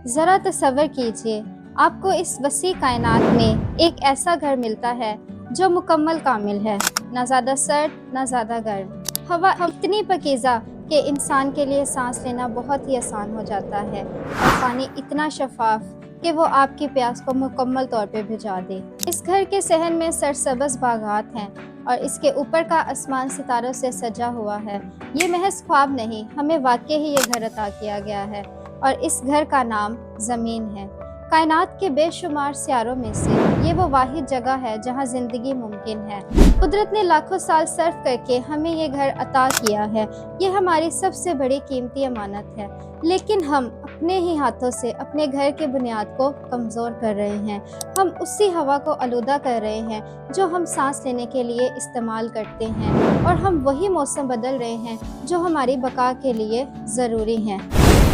ज़रा तसव्वुर कीजिए, आपको इस वसी कायनात में एक ऐसा घर मिलता है जो मुकम्मल कामिल है, ना ज़्यादा सर्द ना ज़्यादा गर्म। हवा इतनी पाकीज़ा कि इंसान के लिए सांस लेना बहुत ही आसान हो जाता है, और पानी इतना शफाफ कि वो आपकी प्यास को मुकम्मल तौर पे बुझा दे। इस घर के सहन में सरसब्ज़ बागात हैं और इसके ऊपर का आसमान सितारों से सजा हुआ है। ये महज ख्वाब नहीं, हमें वाकई ही ये घर अता किया गया है, और इस घर का नाम ज़मीन है। कायनात के बेशुमार सियारों में से ये वो वाहिद जगह है जहाँ ज़िंदगी मुमकिन है। कुदरत ने लाखों साल सर्फ करके हमें ये घर अता किया है। ये हमारी सबसे बड़ी कीमती अमानत है, लेकिन हम अपने ही हाथों से अपने घर के बुनियाद को कमज़ोर कर रहे हैं। हम उसी हवा को आलूदा कर रहे हैं जो हम सांस लेने के लिए इस्तेमाल करते हैं, और हम वही मौसम बदल रहे हैं जो हमारी बका के लिए ज़रूरी हैं।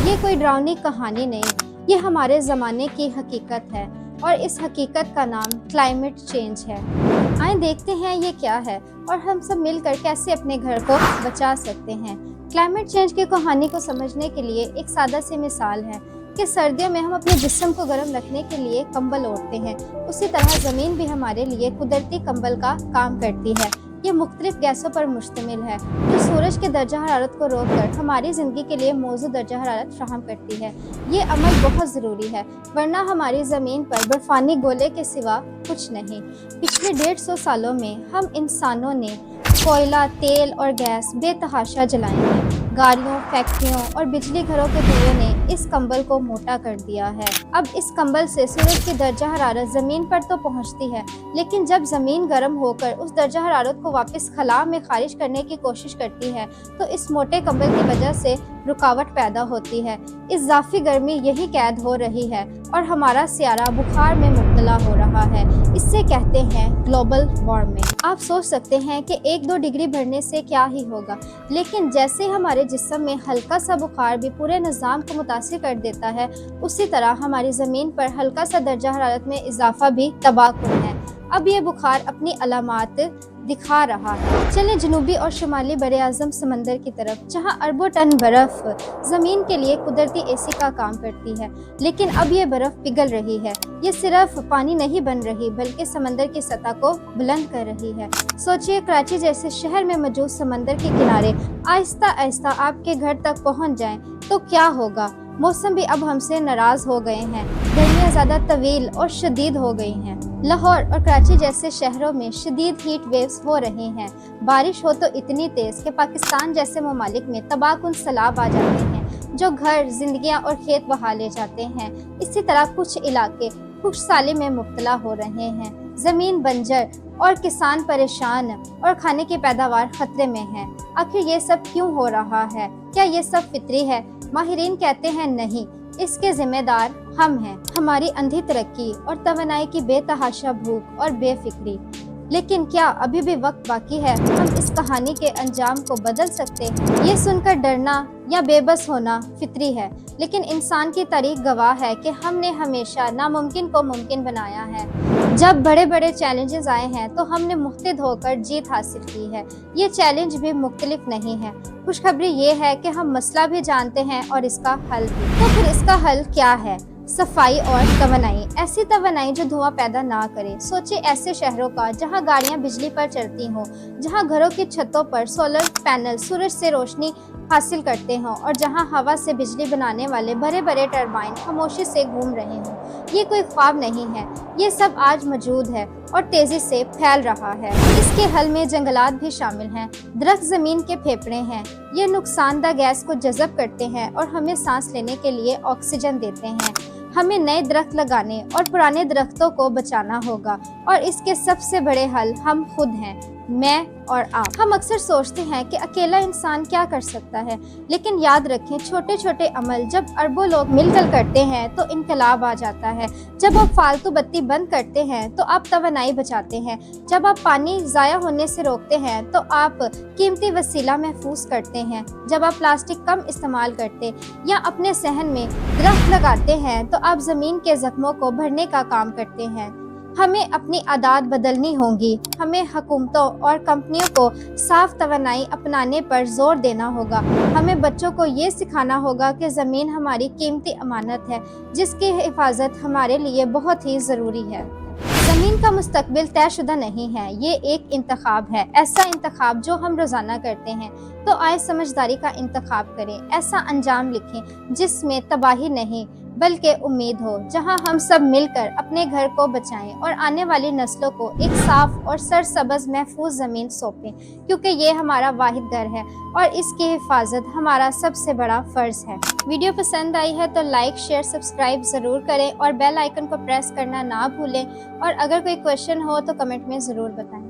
ये कोई डरावनी कहानी नहीं, ये हमारे ज़माने की हकीकत है, और इस हकीकत का नाम क्लाइमेट चेंज है। आइए देखते हैं ये क्या है और हम सब मिलकर कैसे अपने घर को बचा सकते हैं। क्लाइमेट चेंज की कहानी को समझने के लिए एक सादा सी मिसाल है कि सर्दियों में हम अपने जिस्म को गर्म रखने के लिए कंबल ओढ़ते हैं, उसी तरह ज़मीन भी हमारे लिए कुदरती कंबल का काम करती है। ये मुख्तलिफ गैसों पर मुश्तमिल है जो सूरज के दर्जा हरारत को रोककर हमारी ज़िंदगी के लिए मौजूद दर्जा हरारत फ्राहम करती है। ये अमल बहुत ज़रूरी है, वरना हमारी ज़मीन पर बर्फ़ानी गोले के सिवा कुछ नहीं। पिछले 150 सालों में हम इंसानों ने कोयला, तेल और गैस बेतहाशा जलाई है। गाड़ियों, फैक्ट्रियों और बिजली घरों के धुएं ने इस कंबल को मोटा कर दिया है। अब इस कंबल से सूरज की दर्जा हरारत ज़मीन पर तो पहुंचती है, लेकिन जब ज़मीन गर्म होकर उस दर्जा हरारत को वापस खला में खारिज करने की कोशिश करती है, तो इस मोटे कंबल की वजह से रुकावट पैदा होती है। इज़ाफ़ी गर्मी यही कैद हो रही है और हमारा सियारा बुखार में मुब्तला हो रहा है। इससे कहते हैं ग्लोबल वार्मिंग। आप सोच सकते हैं कि 1-2 डिग्री बढ़ने से क्या ही होगा, लेकिन जैसे हमारे जिस्म में हल्का सा बुखार भी पूरे निज़ाम को मुतासिर कर देता है, उसी तरह हमारी ज़मीन पर हल्का सा दर्जा हरारत में इजाफा भी तबाहकुन है। अब ये बुखार अपनी अलामात दिखा रहा है। चलें जनूबी और शुमाली बरे आज़म समंदर की तरफ, जहां अरबों टन बर्फ़ ज़मीन के लिए कुदरती एसी का काम करती है, लेकिन अब ये बर्फ़ पिघल रही है। ये सिर्फ पानी नहीं बन रही, बल्कि समंदर की सतह को बुलंद कर रही है। सोचिए, कराची जैसे शहर में मौजूद समंदर के किनारे आहिस्ता आहिस्ता आपके घर तक पहुँच जाएं तो क्या होगा। मौसम भी अब हमसे नाराज़ हो गए हैं, गर्मियाँ ज़्यादा तवील और शदीद हो गई हैं। लाहौर और कराची जैसे शहरों में शदीद हीट वेव्स हो रही हैं। बारिश हो तो इतनी तेज़ कि पाकिस्तान जैसे ममालिक में तबाहकुन सैलाब आ जाते हैं, जो घर, जिंदगियां और खेत बहा ले जाते हैं। इसी तरह कुछ इलाके खुशसाली में मुब्तला हो रहे हैं। ज़मीन बंजर और किसान परेशान, और खाने की पैदावार खतरे में है। आखिर ये सब क्यों हो रहा है? क्या ये सब फितरी है? माहिरीन कहते हैं नहीं, इसके जिम्मेदार हम हैं, हमारी अंधी तरक्की और तवानाई की बेतहाशा भूख और बेफिक्री। लेकिन क्या अभी भी वक्त बाकी है? हम इस कहानी के अंजाम को बदल सकते हैं। ये सुनकर डरना या बेबस होना फितरी है, लेकिन इंसान की तारीख गवाह है कि हमने हमेशा नामुमकिन को मुमकिन बनाया है। जब बड़े बड़े चैलेंजेस आए हैं तो हमने मुत्तहिद होकर जीत हासिल की है। ये चैलेंज भी मुख्तलिफ नहीं है। खुशखबरी ये है कि हम मसला भी जानते हैं और इसका हल भी। तो फिर इसका हल क्या है? सफाई और तवानाई, ऐसी तवानाई जो धुआं पैदा ना करे। सोचिए ऐसे शहरों का जहां गाड़ियां बिजली पर चलती हों, जहां घरों की छतों पर सोलर पैनल सूरज से रोशनी हासिल करते हों, और जहां हवा से बिजली बनाने वाले बड़े बड़े टरबाइन खामोशी से घूम रहे हों। ये कोई ख्वाब नहीं है, ये सब आज मौजूद है और तेज़ी से फैल रहा है। इसके हल में जंगलात भी शामिल हैं। दरख्त ज़मीन के फेफड़े हैं। ये नुकसानदा गैस को जज़ब करते हैं और हमें सांस लेने के लिए ऑक्सीजन देते हैं। हमें नए दरख्त लगाने और पुराने दरख्तों को बचाना होगा, और इसके सबसे बड़े हल हम खुद हैं, मैं और आप। हम अक्सर सोचते हैं कि अकेला इंसान क्या कर सकता है, लेकिन याद रखें, छोटे छोटे अमल जब अरबों लोग मिलकर करते हैं तो इनकलाब आ जाता है। जब आप फालतू बत्ती बंद करते हैं तो आप तवानाई बचाते हैं। जब आप पानी ज़ाया होने से रोकते हैं तो आप कीमती वसीला महफूज करते हैं। जब आप प्लास्टिक कम इस्तेमाल करते या अपने सहन में दरख्त लगाते हैं तो आप ज़मीन के ज़ख्मों को भरने का काम करते हैं। ہمیں اپنی عادات بدلنی ہوں گی، ہمیں حکومتوں اور کمپنیوں کو صاف توانائی اپنانے پر زور دینا ہوگا، ہمیں بچوں کو یہ سکھانا ہوگا کہ زمین ہماری قیمتی امانت ہے جس کی حفاظت ہمارے لیے بہت ہی ضروری ہے۔ زمین کا مستقبل طے شدہ نہیں ہے، یہ ایک انتخاب ہے، ایسا انتخاب جو ہم روزانہ کرتے ہیں۔ تو آئے سمجھداری کا انتخاب کریں، ایسا انجام لکھیں جس میں تباہی نہیں بلکہ امید ہو، جہاں ہم سب مل کر اپنے گھر کو بچائیں اور آنے والی نسلوں کو ایک صاف اور سرسبز محفوظ زمین سونپیں، کیونکہ یہ ہمارا واحد گھر ہے اور اس کی حفاظت ہمارا سب سے بڑا فرض ہے۔ ویڈیو پسند آئی ہے تو لائک، شیئر، سبسکرائب ضرور کریں اور بیل آئیکن کو پریس کرنا نہ بھولیں، اور اگر کوئی کوشچن ہو تو کمنٹ میں ضرور بتائیں۔